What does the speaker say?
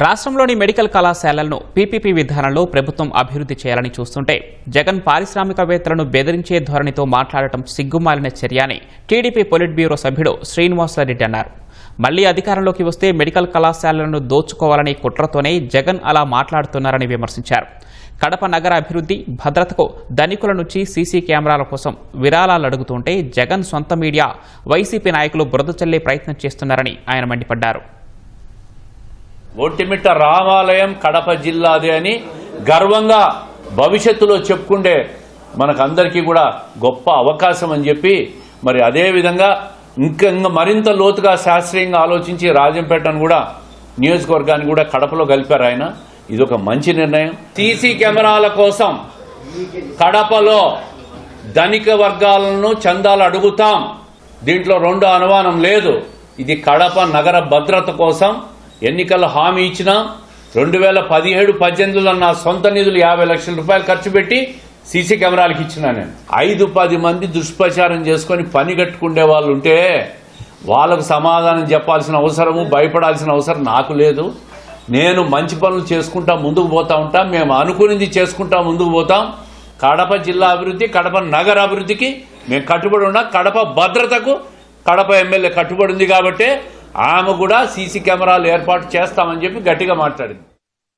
రాష్ట్రంలోని మెడికల్ కళాశాలలను పీపీపీ విధానంలో ప్రభుత్వం అభివృద్ధి చేయాలని చూస్తుంటే జగన్ పారిశ్రామికవేత్తలను బెదిరించే ధోరణితో మాట్లాడటం సిగ్గుమాలిన చర్య అని టీడీపీ పొలిట్ బ్యూరో సభ్యుడు శ్రీనివాసరెడ్డి అన్నారు. మళ్లీ అధికారంలోకి వస్తే మెడికల్ కళాశాలలను దోచుకోవాలనే కుట్రతోనే జగన్ అలా మాట్లాడుతున్నారని విమర్శించారు. కడప నగర అభివృద్ధి భద్రతకు ధనికుల నుంచి సీసీ కెమెరాల కోసం విరాళాలు అడుగుతుంటే జగన్ సొంత మీడియా వైసీపీ నాయకులు బురద చల్లే ప్రయత్నం చేస్తున్నారని ఆయన మండిపడ్డారు. ఒట్టిమిట్ట రామాలయం కడప జిల్లాదే అని గర్వంగా భవిష్యత్తులో చెప్పుకుంటే మనకందరికీ కూడా గొప్ప అవకాశం అని చెప్పి మరి అదేవిధంగా ఇంకా మరింత లోతుగా శాస్త్రీయంగా ఆలోచించి రాజంపేటను కూడా నియోజకవర్గాన్ని కూడా కడపలో కలిపారు ఆయన. ఇది ఒక మంచి నిర్ణయం. సీసీ కెమెరాల కోసం కడపలో ధనిక వర్గాలను చందాలు అడుగుతాం, దీంట్లో రెండు అనుమానం లేదు. ఇది కడప నగర భద్రత కోసం ఎన్నికల్లో హామీ ఇచ్చిన 2017-18లో నా సొంత నిధులు 50 లక్షల రూపాయలు ఖర్చు పెట్టి సీసీ కెమెరాలకు ఇచ్చినా. నేను 5-10 మంది దుష్ప్రచారం చేసుకొని పని కట్టుకునే వాళ్ళు ఉంటే వాళ్ళకు సమాధానం చెప్పాల్సిన అవసరము భయపడాల్సిన అవసరం నాకు లేదు. నేను మంచి పనులు చేసుకుంటా ముందుకు పోతా ఉంటాం. మేము అనుకునేది చేసుకుంటా ముందుకు పోతాం. కడప జిల్లా అభివృద్ధి, కడప నగర అభివృద్ధికి మేము కట్టుబడి ఉన్నాం. కడప భద్రతకు కడప ఎమ్మెల్యే కట్టుబడి ఉంది కాబట్టి ఆమె కూడా సీసీ కెమెరాలు ఏర్పాటు చేస్తామని చెప్పి గట్టిగా మాట్లాడింది.